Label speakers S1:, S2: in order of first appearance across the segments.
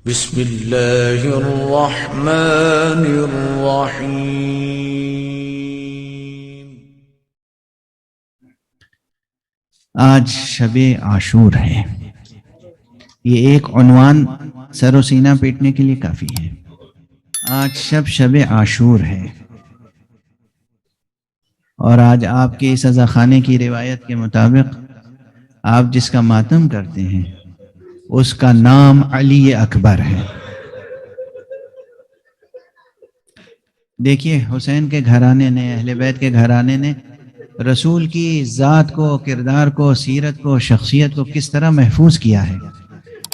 S1: بسم اللہ الرحمن الرحیم۔
S2: آج شب عاشور ہے۔ یہ ایک عنوان سر و سینہ پیٹنے کے لیے کافی ہے۔ آج شب عاشور ہے، اور آج آپ کے اس عزاخانے کی روایت کے مطابق آپ جس کا ماتم کرتے ہیں اس کا نام علی اکبر ہے۔ دیکھیے، حسین کے گھرانے نے، اہل بیت کے گھرانے نے رسول کی ذات کو، کردار کو، سیرت کو، شخصیت کو کس طرح محفوظ کیا ہے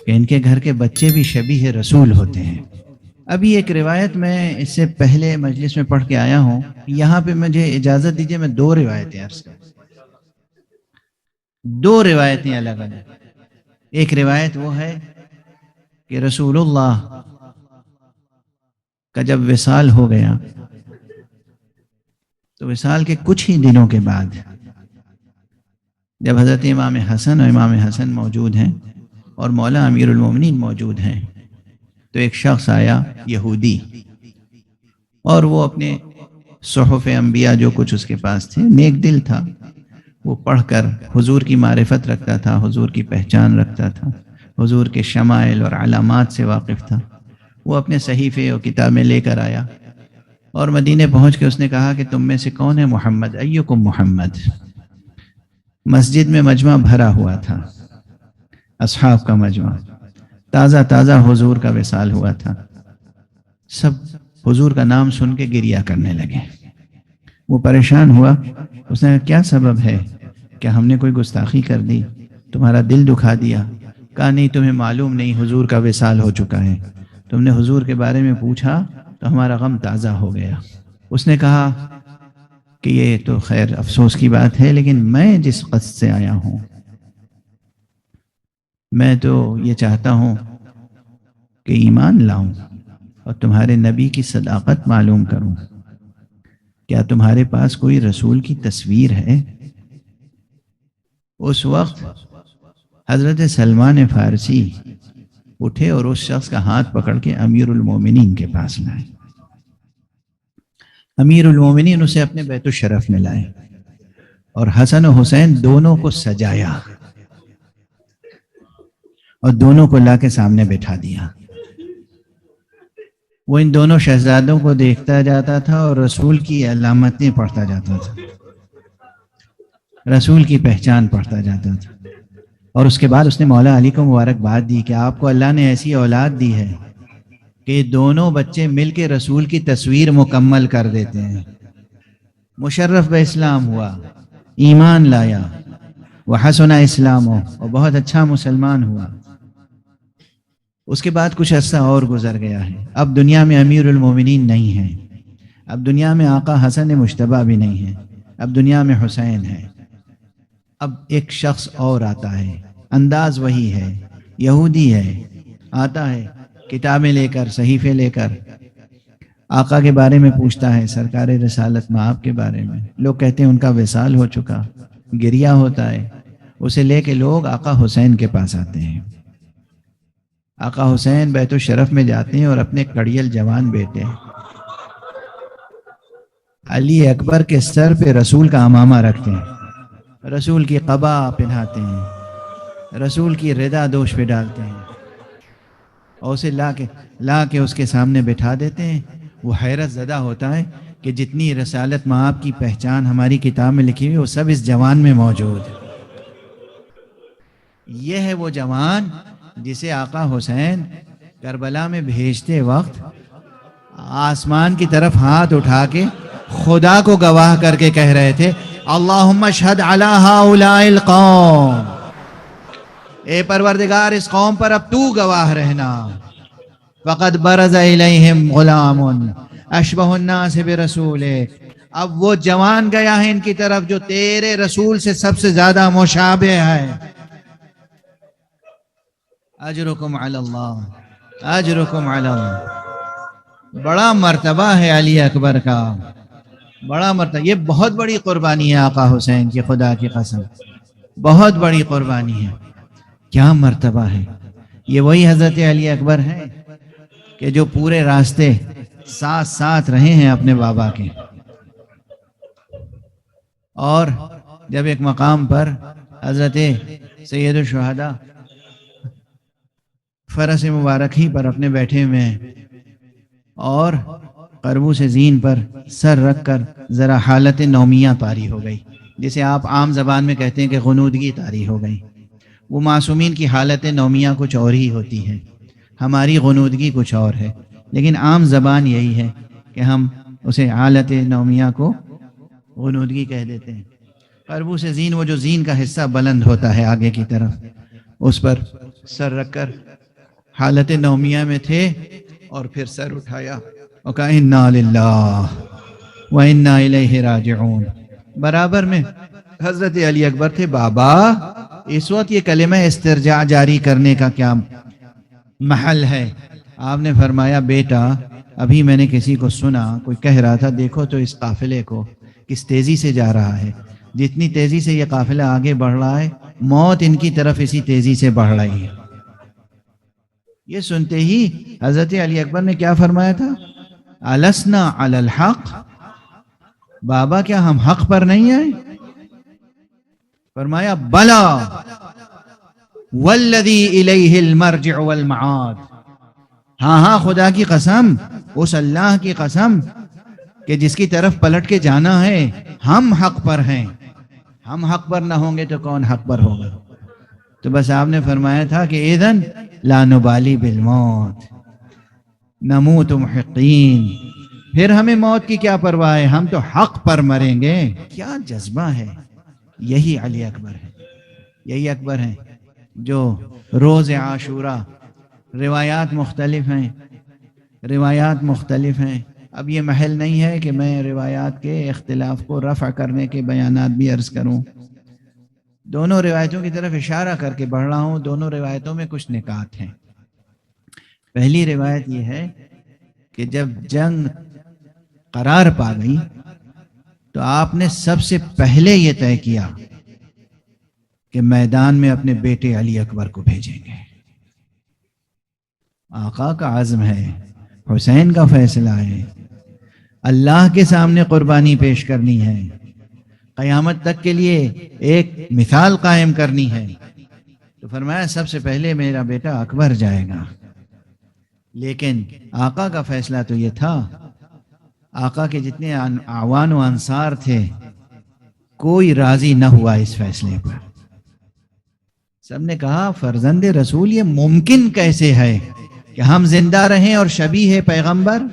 S2: کہ ان کے گھر کے بچے بھی شبیہ رسول ہوتے ہیں۔ ابھی ایک روایت میں اس سے پہلے مجلس میں پڑھ کے آیا ہوں، یہاں پہ مجھے اجازت دیجیے میں دو روایتیں عرض کروں، دو روایتیں الگ الگ۔ ایک روایت وہ ہے کہ رسول اللہ کا جب وصال ہو گیا تو وصال کے کچھ ہی دنوں کے بعد جب حضرت امام حسن اور امام حسن موجود ہیں اور مولا امیر المومنین موجود ہیں تو ایک شخص آیا، یہودی، اور وہ اپنے صحف انبیاء جو کچھ اس کے پاس تھے، نیک دل تھا، وہ پڑھ کر حضور کی معرفت رکھتا تھا، حضور کی پہچان رکھتا تھا، حضور کے شمائل اور علامات سے واقف تھا۔ وہ اپنے صحیفے اور کتابیں لے کر آیا اور مدینے پہنچ کے اس نے کہا کہ تم میں سے کون ہے محمد؟ ایکم محمد؟ مسجد میں مجمع بھرا ہوا تھا، اصحاب کا مجمع، تازہ تازہ حضور کا وصال ہوا تھا۔ سب حضور کا نام سن کے گریہ کرنے لگے۔ وہ پریشان ہوا، اس نے کہا کیا سبب ہے؟ کہ ہم نے کوئی گستاخی کر دی، تمہارا دل دکھا دیا؟ کہا نہیں، تمہیں معلوم نہیں، حضور کا وصال ہو چکا ہے، تم نے حضور کے بارے میں پوچھا تو ہمارا غم تازہ ہو گیا۔ اس نے کہا کہ یہ تو خیر افسوس کی بات ہے، لیکن میں جس قصد سے آیا ہوں، میں تو یہ چاہتا ہوں کہ ایمان لاؤں اور تمہارے نبی کی صداقت معلوم کروں۔ کیا تمہارے پاس کوئی رسول کی تصویر ہے؟ اس وقت حضرت سلمان فارسی اٹھے اور اس شخص کا ہاتھ پکڑ کے امیر المومنین کے پاس لائے۔ امیر المومنین اسے اپنے بیت الشرف میں لائے اور حسن و حسین دونوں کو سجایا اور دونوں کو لا کے سامنے بٹھا دیا۔ وہ ان دونوں شہزادوں کو دیکھتا جاتا تھا اور رسول کی علامتیں پڑھتا جاتا تھا، رسول کی پہچان پڑھتا جاتا تھا، اور اس کے بعد اس نے مولا علی کو مبارکباد دی کہ آپ کو اللہ نے ایسی اولاد دی ہے کہ دونوں بچے مل کے رسول کی تصویر مکمل کر دیتے ہیں۔ مشرف بہ اسلام ہوا، ایمان لایا، وحسن اسلامہ، اور بہت اچھا مسلمان ہوا۔ اس کے بعد کچھ عرصہ اور گزر گیا ہے، اب دنیا میں امیر المومنین نہیں ہیں، اب دنیا میں آقا حسن مجتبیٰ بھی نہیں ہیں، اب دنیا میں حسین ہے۔ اب ایک شخص اور آتا ہے، انداز وہی ہے، یہودی ہے، آتا ہے کتابیں لے کر، صحیفے لے کر، آقا کے بارے میں پوچھتا ہے، سرکار رسالت مآب کے بارے میں۔ لوگ کہتے ہیں ان کا وصال ہو چکا، گریہ ہوتا ہے، اسے لے کے لوگ آقا حسین کے پاس آتے ہیں۔ آقا حسین بیت الشرف میں جاتے ہیں اور اپنے کڑیل جوان بیٹے علی اکبر کے سر پہ رسول کا عمامہ رکھتے ہیں، رسول کی قبا پہناتے ہیں، رسول کی ردا دوش پہ ڈالتے ہیں اور اسے لا کے اس کے سامنے بٹھا دیتے ہیں۔ وہ حیرت زدہ ہوتا ہے کہ جتنی رسالت مآب کی پہچان ہماری کتاب میں لکھی ہوئی وہ سب اس جوان میں موجود ہے۔ یہ ہے وہ جوان جسے آقا حسین کربلا میں بھیجتے وقت آسمان کی طرف ہاتھ اٹھا کے خدا کو گواہ کر کے کہہ رہے تھے، اللہم اشہد علی ہؤلاء القوم، اے پروردگار اس قوم پر اب تو گواہ رہنا، فقد برز الیہم غلام اشبہ الناس برسولک، اب وہ جوان گیا ہے ان کی طرف جو تیرے رسول سے سب سے زیادہ مشابہ ہے۔ اجرکم علی اللہ، اجرکم علی اللہ۔ بڑا مرتبہ ہے علی اکبر کا، بڑا مرتبہ، یہ بہت بڑی قربانی ہے آقا حسین کی، خدا کی قسم بہت بڑی قربانی ہے۔ کیا مرتبہ ہے، یہ وہی حضرت علی اکبر ہیں کہ جو پورے راستے ساتھ ساتھ رہے ہیں اپنے بابا کے، اور جب ایک مقام پر حضرت سید الشہداء فرس مبارک ہی پر اپنے بیٹھے ہوئے ہیں اور قربوس زین پر سر رکھ کر ذرا حالت نومیہ طاری ہو گئی، جسے آپ عام زبان میں کہتے ہیں کہ غنودگی طاری ہو گئی۔ وہ معصومین کی حالت نومیہ کچھ اور ہی ہوتی ہے، ہماری غنودگی کچھ اور ہے، لیکن عام زبان یہی ہے کہ ہم اسے حالت نومیہ کو غنودگی کہہ دیتے ہیں۔ قربوس زین، وہ جو زین کا حصہ بلند ہوتا ہے آگے کی طرف، اس پر سر رکھ کر حالت نومیہ میں تھے، اور پھر سر اٹھایا اور کہا انا للہ و انا الیہ راجعون۔ برابر میں حضرت علی اکبر تھے۔ بابا اس وقت یہ کلمہ استرجاع جاری کرنے کا کیا محل ہے؟ آپ نے فرمایا بیٹا ابھی میں نے کسی کو سنا، کوئی کہہ رہا تھا دیکھو تو اس قافلے کو کس تیزی سے جا رہا ہے، جتنی تیزی سے یہ قافلہ آگے بڑھ رہا ہے موت ان کی طرف اسی تیزی سے بڑھ رہی ہے۔ یہ سنتے ہی حضرت علی اکبر نے کیا فرمایا تھا؟ السنا علی الحق، بابا کیا ہم حق پر نہیں آئے؟ فرمایا بلا والذی الیہ المرجع والمعاد، ہاں ہاں خدا کی قسم، اس اللہ کی قسم کہ جس کی طرف پلٹ کے جانا ہے، ہم حق پر ہیں، ہم حق پر نہ ہوں گے تو کون حق پر ہوگا؟ تو بس آپ نے فرمایا تھا کہ اذن لا نبالی بالموت نموت محقین، پھر ہمیں موت کی کیا پرواہ ہے، ہم تو حق پر مریں گے۔ کیا جذبہ ہے! یہی علی اکبر ہے، یہی اکبر ہیں جو روز عاشوراء، روایات مختلف ہیں، روایات مختلف ہیں۔ اب یہ محل نہیں ہے کہ میں روایات کے اختلاف کو رفع کرنے کے بیانات بھی عرض کروں، دونوں روایتوں کی طرف اشارہ کر کے بڑھ رہا ہوں۔ دونوں روایتوں میں کچھ نکات ہیں۔ پہلی روایت یہ ہے کہ جب جنگ قرار پا گئی تو آپ نے سب سے پہلے یہ طے کیا کہ میدان میں اپنے بیٹے علی اکبر کو بھیجیں گے۔ آقا کا عزم ہے، حسین کا فیصلہ ہے، اللہ کے سامنے قربانی پیش کرنی ہے، قیامت تک کے لیے ایک مثال قائم کرنی ہے، تو فرمایا سب سے پہلے میرا بیٹا اکبر جائے گا۔ لیکن آقا کا فیصلہ تو یہ تھا، آقا کے جتنے اعوان و انصار تھے کوئی راضی نہ ہوا اس فیصلے پر۔ سب نے کہا فرزند رسول یہ ممکن کیسے ہے کہ ہم زندہ رہیں اور شبیہ پیغمبر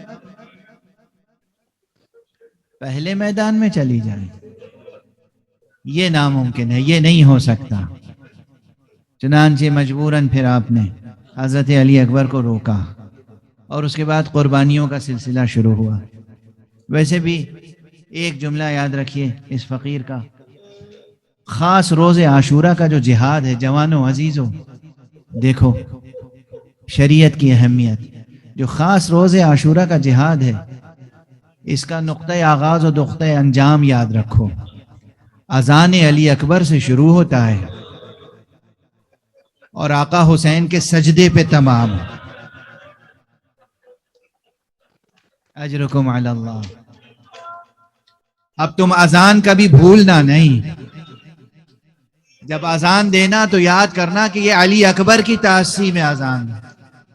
S2: پہلے میدان میں چلی جائیں؟ یہ ناممکن ہے، یہ نہیں ہو سکتا۔ چنانچہ مجبوراً پھر آپ نے حضرت علی اکبر کو روکا اور اس کے بعد قربانیوں کا سلسلہ شروع ہوا۔ ویسے بھی ایک جملہ یاد رکھیے اس فقیر کا، خاص روز عاشوراء کا جو جہاد ہے، جوانوں عزیزوں دیکھو شریعت کی اہمیت، جو خاص روز عاشوراء کا جہاد ہے اس کا نقطۂ آغاز و نقطۂ انجام یاد رکھو۔ اذان علی اکبر سے شروع ہوتا ہے اور آقا حسین کے سجدے پہ تمام۔ اجرکم علی اللہ۔ اب تم اذان کبھی بھولنا نہیں، جب اذان دینا تو یاد کرنا کہ یہ علی اکبر کی تأسی میں اذان ہے۔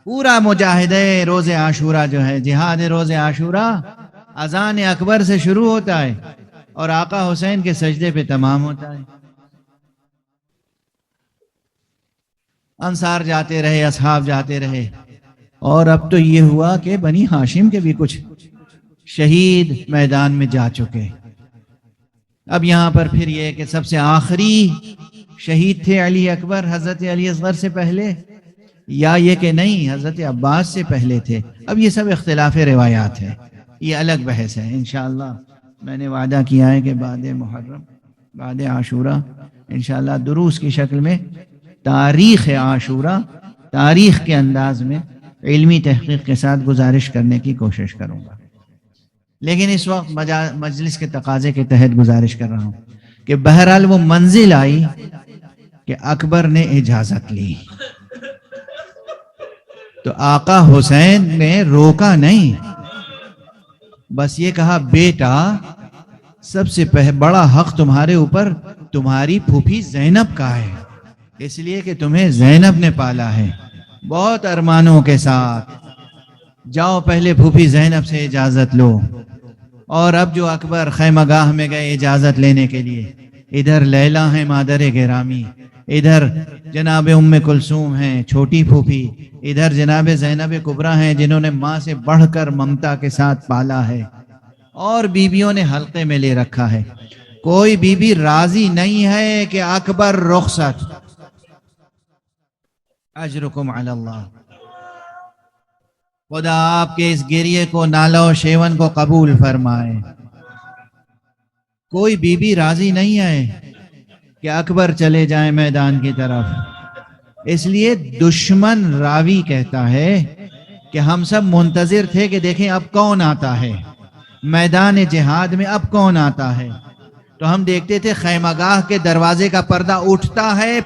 S2: پورا مجاہدہ روز عاشوراء جو ہے، جہاد روز عاشوراء اذان اکبر سے شروع ہوتا ہے اور آقا حسین کے سجدے پہ تمام ہوتا ہے۔ انصار جاتے رہے، اصحاب جاتے رہے، اور اب تو یہ ہوا کہ بنی ہاشم کے بھی کچھ شہید میدان میں جا چکے۔ اب یہاں پر پھر یہ کہ سب سے آخری شہید تھے علی اکبر حضرت علی اصغر سے پہلے، یا یہ کہ نہیں حضرت عباس سے پہلے تھے۔ اب یہ سب اختلاف روایات ہے، یہ الگ بحث ہے۔ انشاءاللہ میں نے وعدہ کیا ہے کہ بعد محرم، بعد عاشوراء انشاءاللہ دروس کی شکل میں تاریخ عاشوراء، تاریخ کے انداز میں علمی تحقیق کے ساتھ گزارش کرنے کی کوشش کروں گا، لیکن اس وقت مجلس کے تقاضے کے تحت گزارش کر رہا ہوں کہ بہرحال وہ منزل آئی کہ اکبر نے اجازت لی، تو تو آقا حسین نے روکا نہیں، بس یہ کہا بیٹا سب سے بڑا حق تمہارے اوپر تمہاری پھوپھی زینب کا ہے، اس لیے کہ تمہیں زینب نے پالا ہے بہت ارمانوں کے ساتھ، جاؤ پہلے پھوپھی زینب سے اجازت لو۔ اور اب جو اکبر خیمہ گاہ میں گئے اجازت لینے کے لیے، ادھر لیلا ہیں مادر گرامی، ادھر جناب ام کلثوم ہیں چھوٹی پھوپھی، ادھر جناب زینب کبریٰ ہیں جنہوں نے ماں سے بڑھ کر ممتا کے ساتھ پالا ہے، اور بیویوں نے حلقے میں لے رکھا ہے۔ کوئی بی بی راضی نہیں ہے کہ اکبر رخصت۔ اجرکم علی اللہ، خدا آپ کے اس گریے کو، نالہ و شیون کو قبول فرمائے۔ کوئی بی بی راضی نہیں ہے کہ اکبر چلے جائیں میدان کی طرف، اس لیے دشمن راوی کہتا ہے کہ ہم سب منتظر تھے کہ دیکھیں اب کون آتا ہے میدان جہاد میں، اب کون آتا ہے۔ تو ہم دیکھتے تھے خیمہ گاہ کے دروازے کا پردہ اٹھتا ہے،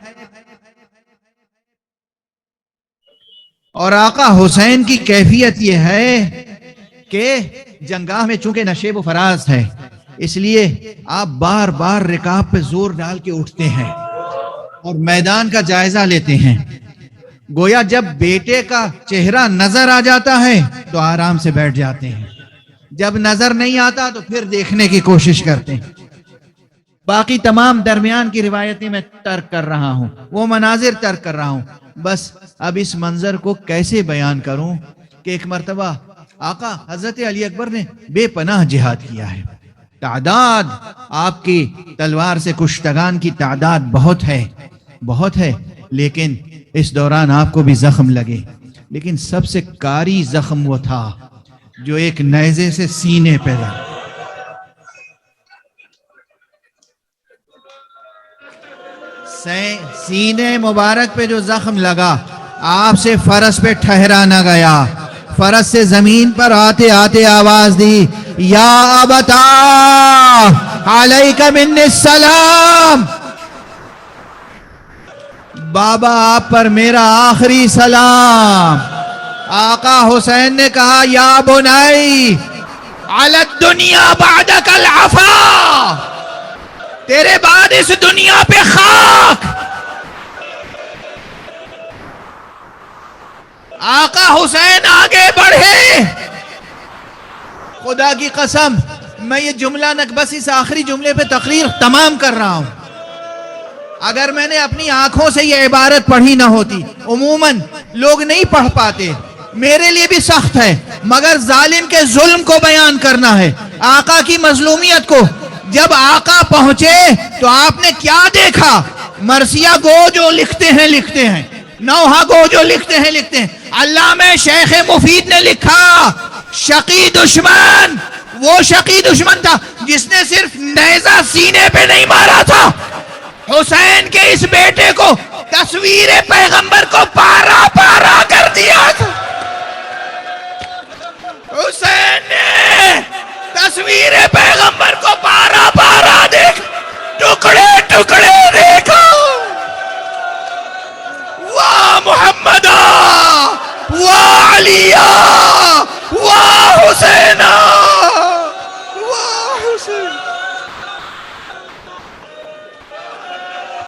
S2: اور آقا حسین کی کیفیت یہ ہے کہ جنگاہ میں چونکہ نشیب و فراز ہے، اس لیے آپ بار بار رکاب پہ زور ڈال کے اٹھتے ہیں اور میدان کا جائزہ لیتے ہیں، گویا جب بیٹے کا چہرہ نظر آ جاتا ہے تو آرام سے بیٹھ جاتے ہیں، جب نظر نہیں آتا تو پھر دیکھنے کی کوشش کرتے ہیں۔ باقی تمام درمیان کی روایتیں میں ترک کر رہا ہوں، وہ مناظر ترک کر رہا ہوں، بس اب اس منظر کو کیسے بیان کروں کہ ایک مرتبہ آقا حضرت علی اکبر نے بے پناہ جہاد کیا ہے، تعداد آپ کی تلوار سے کشتگان کی تعداد بہت ہے، لیکن اس دوران آپ کو بھی زخم لگے، لیکن سب سے کاری زخم وہ تھا جو ایک نیزے سے سینے پہ لگا۔ سینے مبارک پہ جو زخم لگا، آپ سے فرس پہ ٹھہرا نہ گیا، فرس سے زمین پر آتے آتے آواز دی، یا ابتا علیک منی السلام، بابا آپ پر میرا آخری سلام۔ آقا حسین نے کہا، یا بنائی علی الدنیا بعدک العفا، تیرے بعد اس دنیا پہ خاک۔ آقا حسین آگے بڑھے، خدا کی قسم میں یہ جملہ بس اس آخری جملے پہ تقریر تمام کر رہا ہوں، اگر میں نے اپنی آنکھوں سے یہ عبارت پڑھی نہ ہوتی، عموماً لوگ نہیں پڑھ پاتے، میرے لیے بھی سخت ہے، مگر ظالم کے ظلم کو بیان کرنا ہے، آقا کی مظلومیت کو۔ جب آقا پہنچے تو آپ نے کیا دیکھا؟ مرثیہ گو جو لکھتے ہیں، نوحہ گو جو لکھتے ہیں، علامہ شیخ مفید نے لکھا، شقی دشمن وہ شقی دشمن تھا جس نے صرف نیزہ سینے پہ نہیں مارا تھا، حسین کے اس بیٹے کو، تصویر پیغمبر کو پارا پارا کر دیا تھا۔ حسین نے تصویر پیغمبر کو پارا پارا دیکھ، ٹکڑے ٹکڑے دیکھا۔ واہ محمدہ، واہ علیہ، واہ حسینہ۔